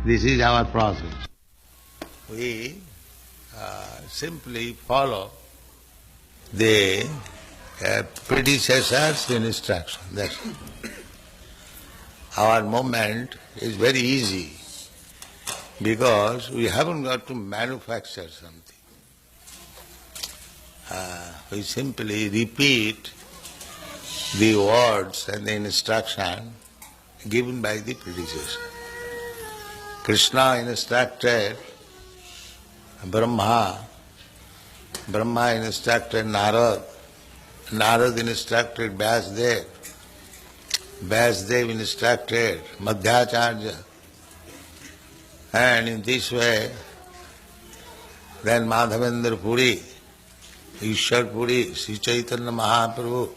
This is our process. We simply follow the predecessor's instruction. That's it. Our movement is very easy because we haven't got to manufacture something. We simply repeat the words and the instruction given by the predecessor. Krishna instructed Brahma, Brahma instructed Narad, Narad instructed Vyasdev, Vyasdev instructed Madhyacharya, and in this way then Madhavendra Puri, Ishwar Puri, Sri Chaitanya Mahaprabhu,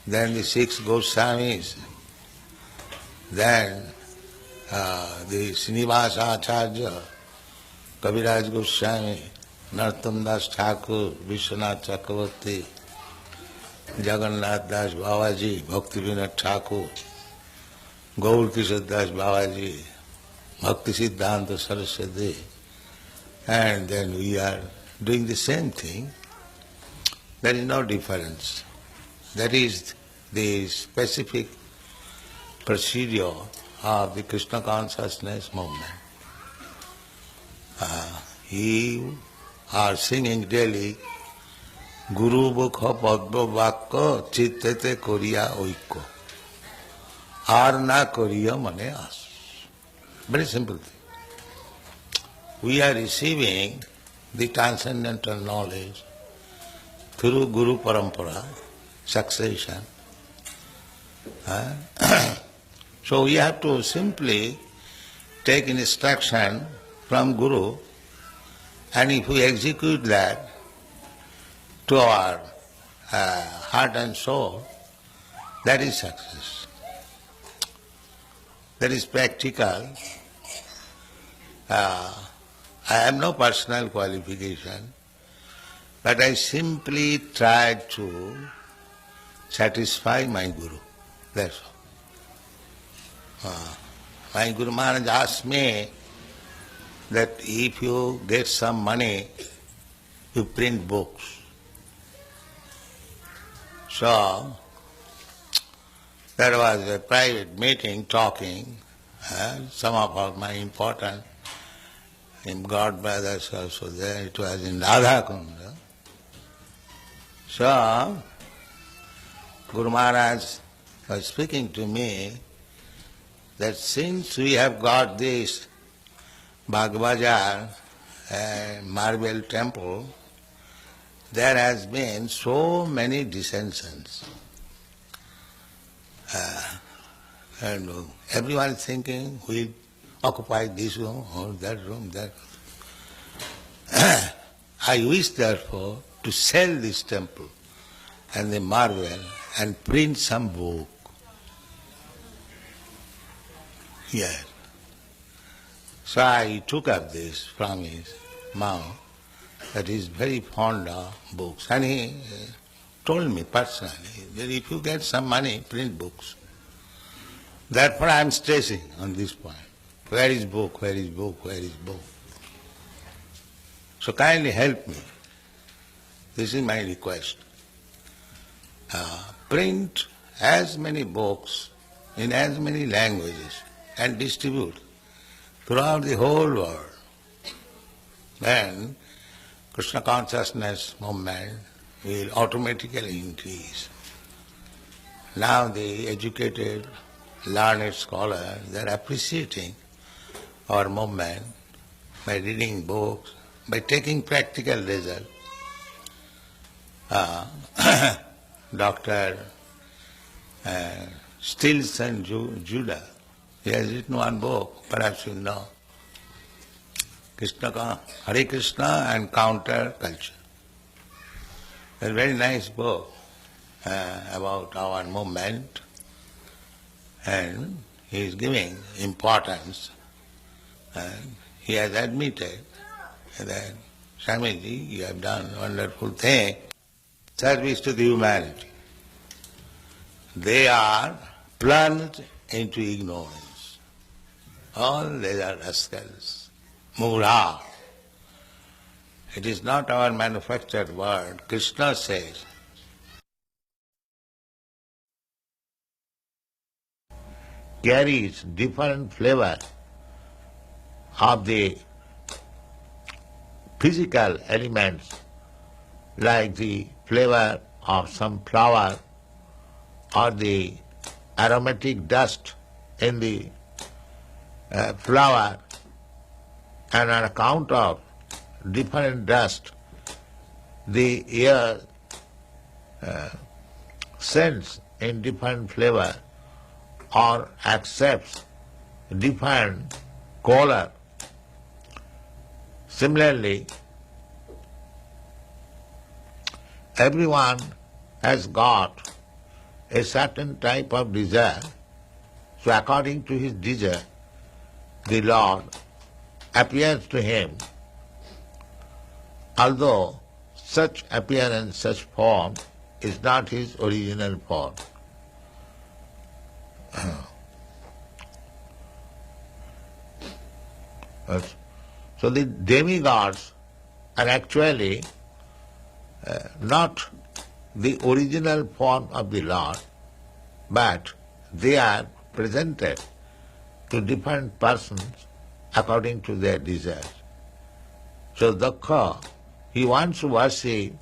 then the 6 Goswamis, then the Srinivasa Acharya, Kaviraj Goswami, Narottam Das Thakur, Vishwanath Chakravarti, Jagannath Das Babaji, Bhakti Vinod Thakur, Gaur Kishore Das Babaji, Bhakti Siddhanta Saraswati, and then we are doing the same thing. There is no difference. That is the specific procedure of the Krishna consciousness movement. You are singing daily Guru Bukha Padma Vakka Chittete Koriya Oikko. Arna Koriya Mane As. Very simple thing. We are receiving the transcendental knowledge through Guru Parampara, succession. So we have to simply take instruction from Guru, and if we execute that to our heart and soul, that is success. That is practical. I have no personal qualification, but I simply try to satisfy my Guru. That's all. My Guru Maharaj asked me that if you get some money, you print books. So, there was a private meeting talking, some of my important God brothers also there, it was in Radha Kunda. So, Guru Maharaj was speaking to me that since we have got this Bhagavajar marble temple, there has been so many dissensions. And everyone is thinking, we'll occupy this room or that room, that. I wish therefore to sell this temple and the marble and print some book. Yes. So I took up this from his mouth that he is very fond of books. And he told me personally that if you get some money, print books. Therefore I am stressing on this point. Where is book? Where is book? Where is book? So kindly help me. This is my request. Print as many books in as many languages and distribute throughout the whole world. Then Krishna consciousness movement will automatically increase. Now the educated, learned scholars, they are appreciating our movement by reading books, by taking practical result. Dr. Stilson Judah, he has written one book, perhaps you know, Hare Krishna and Counter Culture. It's a very nice book about our movement, and he is giving importance, and he has admitted that, Swamiji, you have done a wonderful thing, service to the humanity. They are plunged into ignorance. All these are rascals. Mura. It is not our manufactured word. Krishna says, carries different flavor of the physical elements, like the flavor of some flower or the aromatic dust in the flower, and on account of different dust, the air scents in different flavor or accepts different color. Similarly, everyone has got a certain type of desire, so according to his desire, the Lord appears to him, although such appearance, such form is not his original form. So the demigods are actually not the original form of the Lord, but they are presented to different persons according to their desires. So Daksha, he wants to worship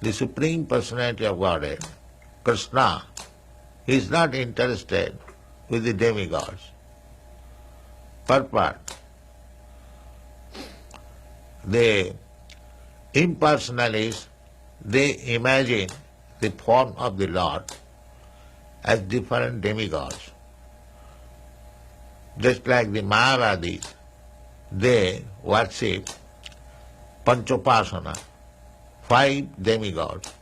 the Supreme Personality of Godhead, Krishna. He is not interested with the demigods. Purport. The impersonalists, they imagine the form of the Lord as different demigods. Just like the Mayavadis, they worship Panchopasana, 5 demigods.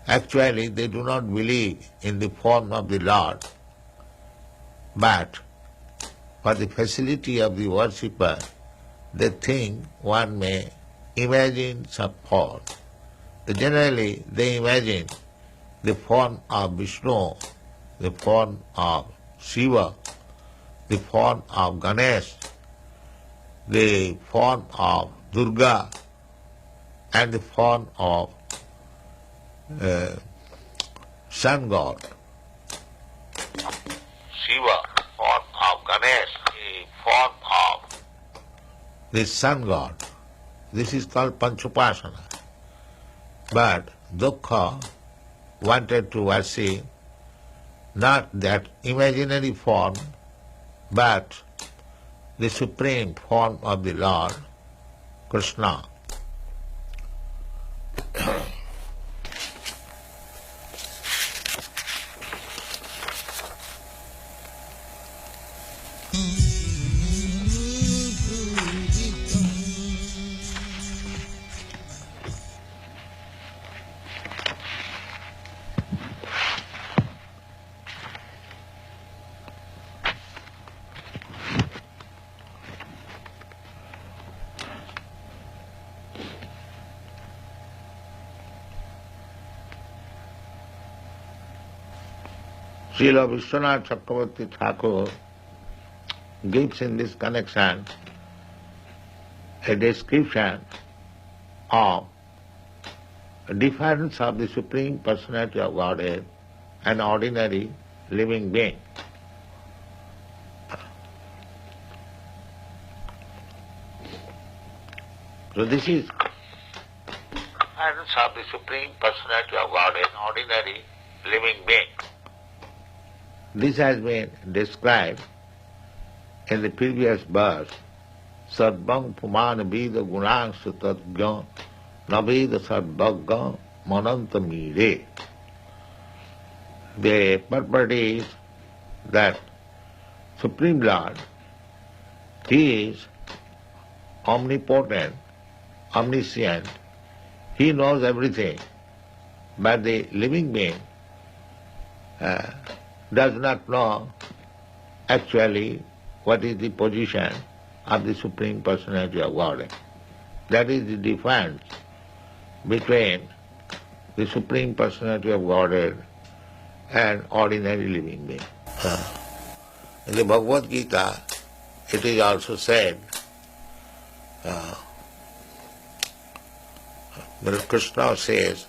Actually, they do not believe in the form of the Lord, but for the facility of the worshipper, they think one may imagine some form. Generally, they imagine the form of Vishnu, the form of Shiva, the form of Ganesh, the form of Durga, and the form of sun god. Shiva, form of Ganesh, the form of the sun god. This is called Panchopasana. But Dukkha wanted to worship not that imaginary form, but the supreme form of the Lord, Krishna. Srila Vishwanath Chakravarti Thakur gives in this connection a description of a difference of the Supreme Personality of Godhead and ordinary living being. So this is difference of the Supreme Personality of Godhead and ordinary living being. This has been described in the previous verse, Sadbang Puman Vida Gunang Sutadgyan Navida Sadbagga Mananta Mire. The purport is that Supreme Lord, He is omnipotent, omniscient, He knows everything, but the living being does not know actually what is the position of the Supreme Personality of Godhead. That is the difference between the Supreme Personality of Godhead and ordinary living being. In the Bhagavad Gita, it is also said, that Krishna says,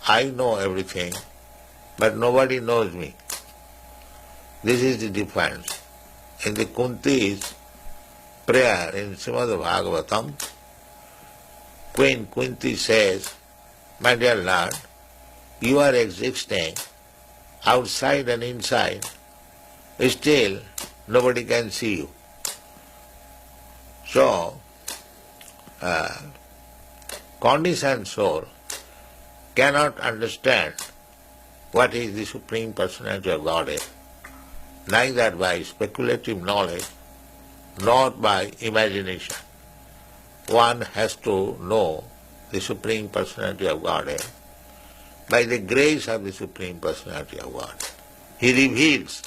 I know everything, but nobody knows me. This is the difference. In the Kunti's prayer in Srimad Bhagavatam, Queen Kunti says, my dear Lord, you are existing outside and inside, still nobody can see you. So, conditioned soul cannot understand what is the Supreme Personality of Godhead, neither by speculative knowledge nor by imagination. One has to know the Supreme Personality of Godhead by the grace of the Supreme Personality of God. He reveals.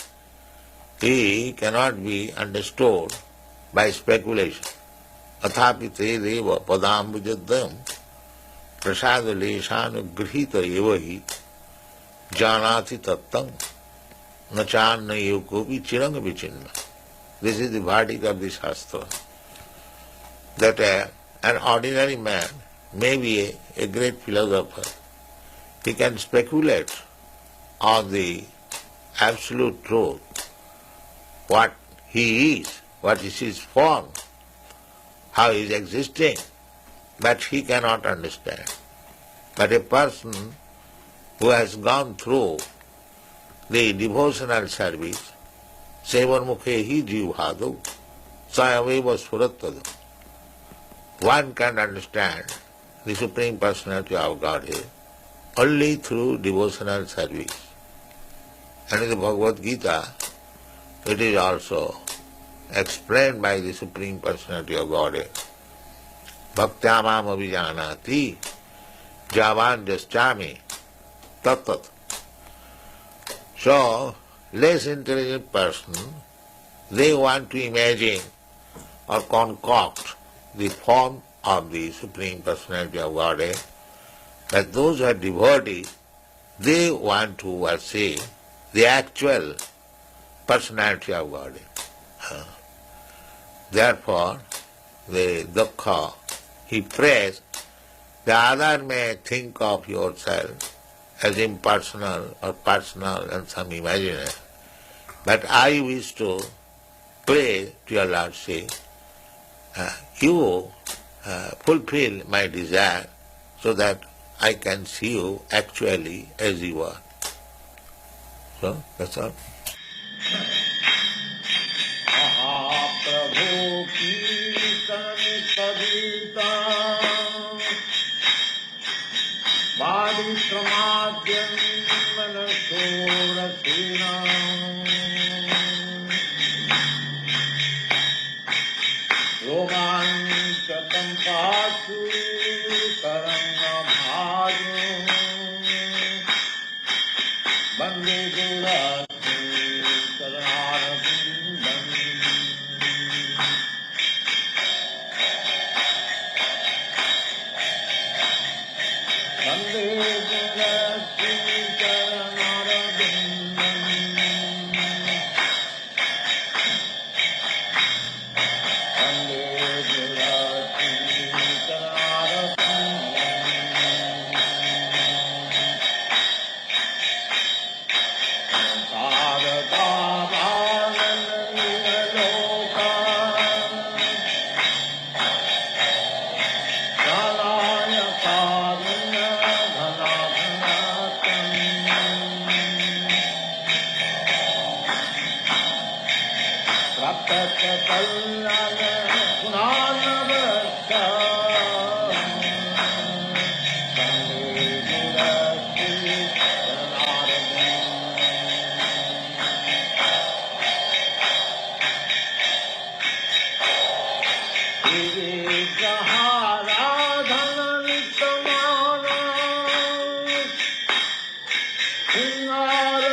He cannot be understood by speculation. Athapi te deva padambujaddam prasada leshanugrhita evahi janati tattam nachanna yogopi chiranga vichinna. This is the verdict of the Shastra. That an ordinary man may be a great philosopher. He can speculate on the absolute truth, what he is, what is his form, how he is existing, but he cannot understand. But a person who has gone through the devotional service, Sevarmukhe jivhadu, sayaveva surattadu. One can understand the Supreme Personality of Godhead only through devotional service. And in the Bhagavad Gita, it is also explained by the Supreme Personality of Godhead. Bhaktyamam abhijanati javan jaschami tat. So, less intelligent person, they want to imagine or concoct the form of the Supreme Personality of Godhead, but those who are devotees, they want to worship the actual personality of Godhead. Therefore, the dukkha, he prays, the other may think of yourself as impersonal or personal and some imaginary, but I wish to pray to your Lordship, you fulfill my desire so that I can see you actually as you are. So, that's all. महाप्रभु कीर्तन कविता वादिक्रमाद्यं मनसोरसेना रोमाञ्चकं पातु तरङ्गभाजो वन्दे गुरुरात्रि चरणारविन्दम् वन्दे गुरुरात्रि चरणारविन्दम् वन्दे गुरुरात्रि Singara